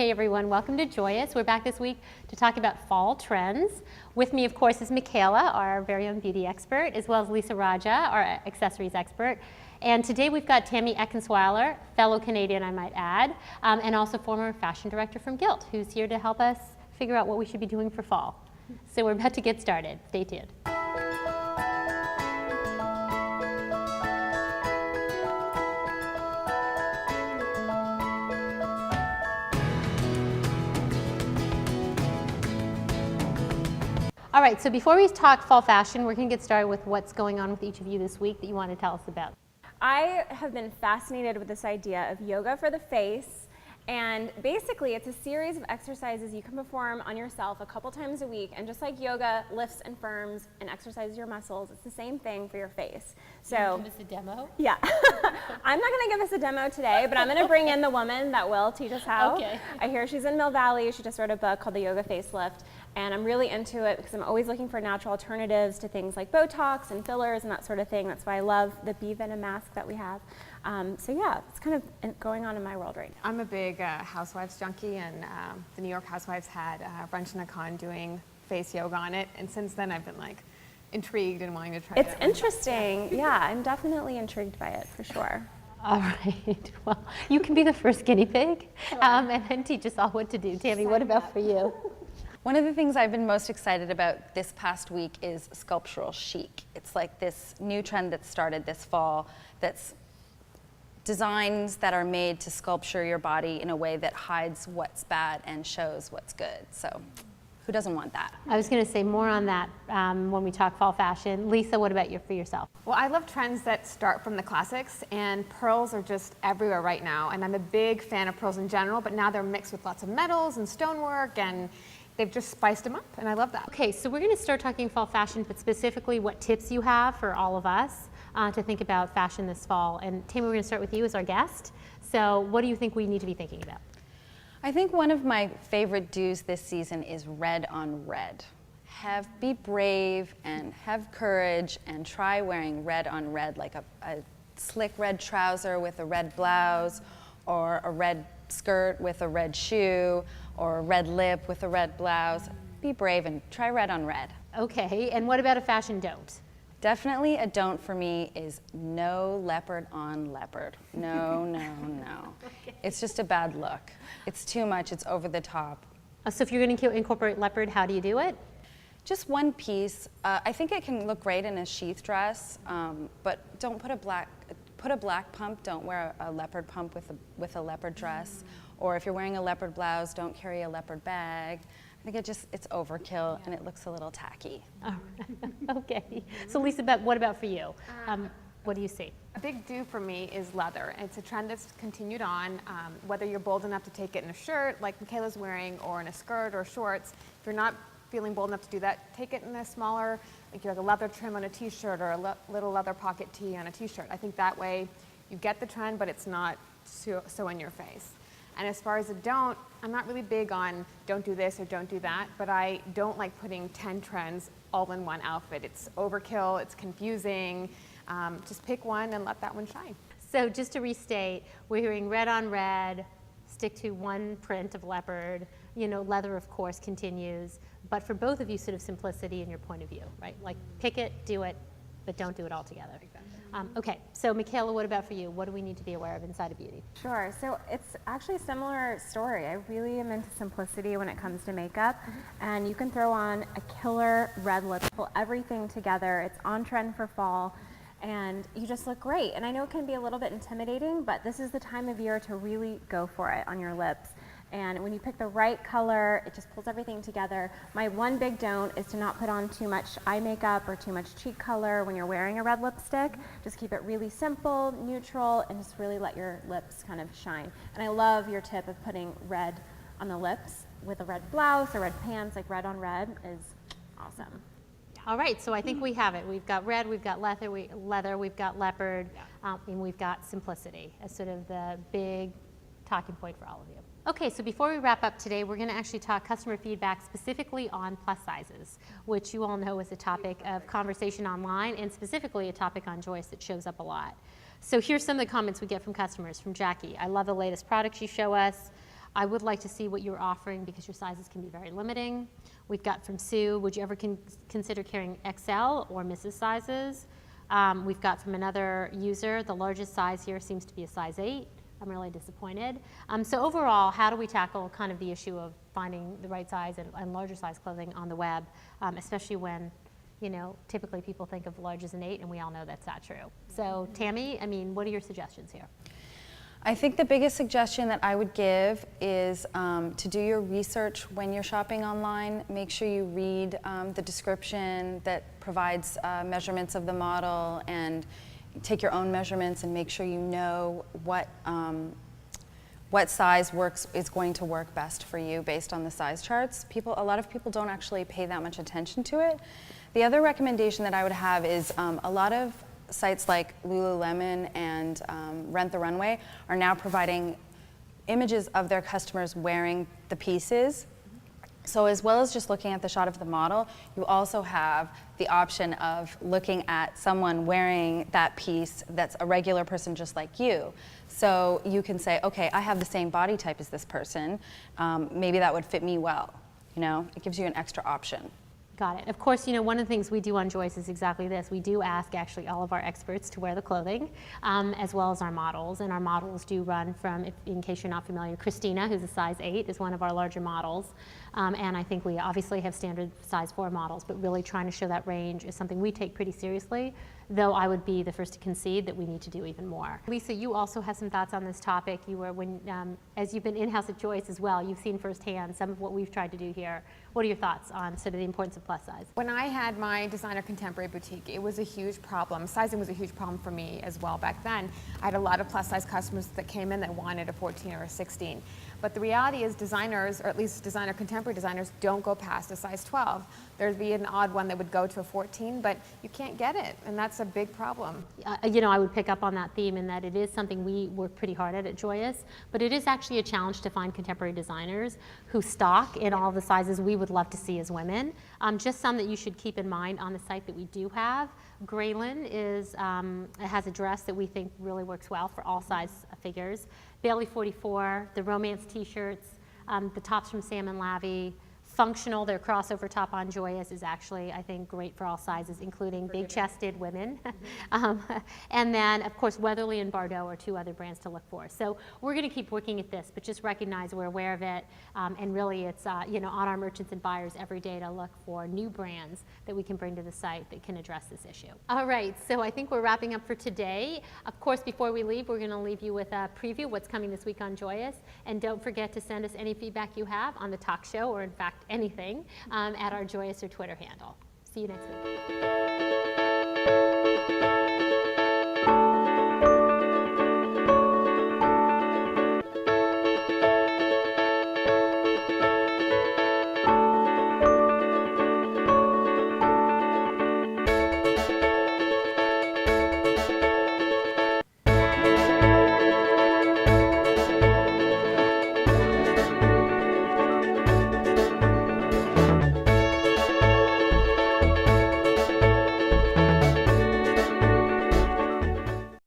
Hey everyone, welcome to Joyus. We're back this week to talk about fall trends. With me, of course, is Michaela, our very own beauty expert, as well as Lisa Raja, our accessories expert. And today we've got Tammy Eckensweiler, fellow Canadian, I might add, and also former fashion director from Gilt, who's here to help us figure out what we should be doing for fall. So we're about to get started. Stay tuned. All right, so before we talk fall fashion, we're going to get started with what's going on with each of you this week that you want to tell us about. I have been fascinated with this idea of yoga for the face, and basically it's a series of exercises you can perform on yourself a couple times a week, and just like yoga lifts and firms and exercises your muscles, it's the same thing for your face. So, can you give us a demo? Yeah. I'm not going to give us a demo today, but I'm going to bring in the woman that will teach us how. Okay. I hear she's in Mill Valley. She just wrote a book called The Yoga Facelift. And I'm really into it because I'm always looking for natural alternatives to things like Botox and fillers and that sort of thing. That's why I love the bee venom mask that we have. So yeah, it's kind of going on in my world right now. I'm a big Housewives junkie, and the New York Housewives had Ranjana Khan doing face yoga on it. And since then, I've been like intrigued and wanting to try it. It's interesting. Yeah, I'm definitely intrigued by it for sure. All right. Well, you can be the first guinea pig, and then teach us all what to do. Tammy, what about for you? One of the things I've been most excited about this past week is sculptural chic. It's like this new trend that started this fall that's designs that are made to sculpture your body in a way that hides what's bad and shows what's good. So who doesn't want that? I was going to say more on that when we talk fall fashion. Lisa, what about you for yourself? Well, I love trends that start from the classics, and pearls are just everywhere right now. And I'm a big fan of pearls in general, but now they're mixed with lots of metals and stonework, and they've just spiced them up, and I love that. Okay, so we're going to start talking fall fashion, but specifically what tips you have for all of us to think about fashion this fall. And Tammy, we're going to start with you as our guest. So what do you think we need to be thinking about? I think one of my favorite do's this season is red on red. Be brave and have courage and try wearing red on red, like a slick red trouser with a red blouse, or a red skirt with a red shoe, or a red lip with a red blouse. Be brave and try red on red. Okay, and what about a fashion don't? Definitely a don't for me is no leopard on leopard. No, no, no. Okay. It's just a bad look. It's too much, it's over the top. So if you're going to incorporate leopard, how do you do it? Just one piece. I think it can look great in a sheath dress, but don't put a black pump. Don't wear a leopard pump with a leopard dress. Or if you're wearing a leopard blouse, don't carry a leopard bag. I think it's overkill, and it looks a little tacky. Oh, okay. So Lisa, what about for you? What do you see? A big do for me is leather. It's a trend that's continued on, whether you're bold enough to take it in a shirt like Michaela's wearing, or in a skirt or shorts. If you're not feeling bold enough to do that, take it in a smaller, like a leather trim on a t-shirt, or a little leather pocket tee on a t-shirt. I think that way you get the trend, but it's not so in your face. And as far as a don't, I'm not really big on don't do this or don't do that, but I don't like putting 10 trends all in one outfit. It's overkill, it's confusing. Just pick one and let that one shine. So just to restate, we're hearing red on red, stick to one print of leopard, leather of course continues, but for both of you, sort of simplicity in your point of view, right? Like pick it, do it, but don't do it all together. Exactly. Okay, so Michaela, what about for you? What do we need to be aware of inside of beauty? Sure, so it's actually a similar story. I really am into simplicity when it comes to makeup, and you can throw on a killer red lip, pull everything together. It's on trend for fall, and you just look great. And I know it can be a little bit intimidating, but this is the time of year to really go for it on your lips. And when you pick the right color, it just pulls everything together. My one big don't is to not put on too much eye makeup or too much cheek color when you're wearing a red lipstick. Just keep it really simple, neutral, and just really let your lips kind of shine. And I love your tip of putting red on the lips with a red blouse or red pants, like red on red is awesome. All right, so I think we have it. We've got red, we've got leather, we've got leopard, and we've got simplicity as sort of the big talking point for all of you. Okay, so before we wrap up today, we're going to actually talk customer feedback specifically on plus sizes, which you all know is a topic of conversation online, and specifically a topic on Joyus that shows up a lot. So here's some of the comments we get from customers. From Jackie: I love the latest products you show us. I would like to see what you're offering because your sizes can be very limiting. We've got from Sue, would you ever consider carrying XL or Mrs. sizes? We've got from another user, the largest size here seems to be a size 8. I'm really disappointed. So overall, how do we tackle kind of the issue of finding the right size and larger size clothing on the web, especially when, typically people think of large as an 8, and we all know that's not true. So Tammy, what are your suggestions here? I think the biggest suggestion that I would give is to do your research when you're shopping online. Make sure you read the description that provides measurements of the model, and take your own measurements and make sure you know what size is going to work best for you based on the size charts. A lot of people don't actually pay that much attention to it. The other recommendation that I would have is a lot of sites like Lululemon and Rent the Runway are now providing images of their customers wearing the pieces. So as well as just looking at the shot of the model, you also have the option of looking at someone wearing that piece that's a regular person just like you. So you can say, okay, I have the same body type as this person. Maybe that would fit me well. It gives you an extra option. Got it. Of course, one of the things we do on Joyus is exactly this. We do ask actually all of our experts to wear the clothing, as well as our models. And our models do run from, in case you're not familiar, Christina, who's a size 8, is one of our larger models. And I think we obviously have standard size 4 models, but really trying to show that range is something we take pretty seriously, though I would be the first to concede that we need to do even more. Lisa, you also have some thoughts on this topic. As you've been in-house at Joyus as well, you've seen firsthand some of what we've tried to do here. What are your thoughts on sort of the importance of plus size? When I had my designer contemporary boutique, it was a huge problem. Sizing was a huge problem for me as well back then. I had a lot of plus size customers that came in that wanted a 14 or a 16. But the reality is designers, or at least designer contemporary designers, don't go past a size 12. There'd be an odd one that would go to a 14, but you can't get it, and that's a big problem. I would pick up on that theme in that it is something we work pretty hard at Joyus, but it is actually a challenge to find contemporary designers who stock in all the sizes we would love to see as women. Just some that you should keep in mind on the site that we do have. Graylin has a dress that we think really works well for all size figures. Bailey 44, the romance t-shirts, the tops from Sam and Lavi. Functional, their crossover top on Joyus is actually, I think, great for all sizes, including big-chested women. And then, of course, Weatherly and Bardot are 2 other brands to look for. So we're going to keep working at this, but just recognize we're aware of it, and really it's on our merchants and buyers every day to look for new brands that we can bring to the site that can address this issue. All right, so I think we're wrapping up for today. Of course, before we leave, we're going to leave you with a preview of what's coming this week on Joyus, and don't forget to send us any feedback you have on the talk show, or in fact anything, at our Joyus or Twitter handle. See you next week.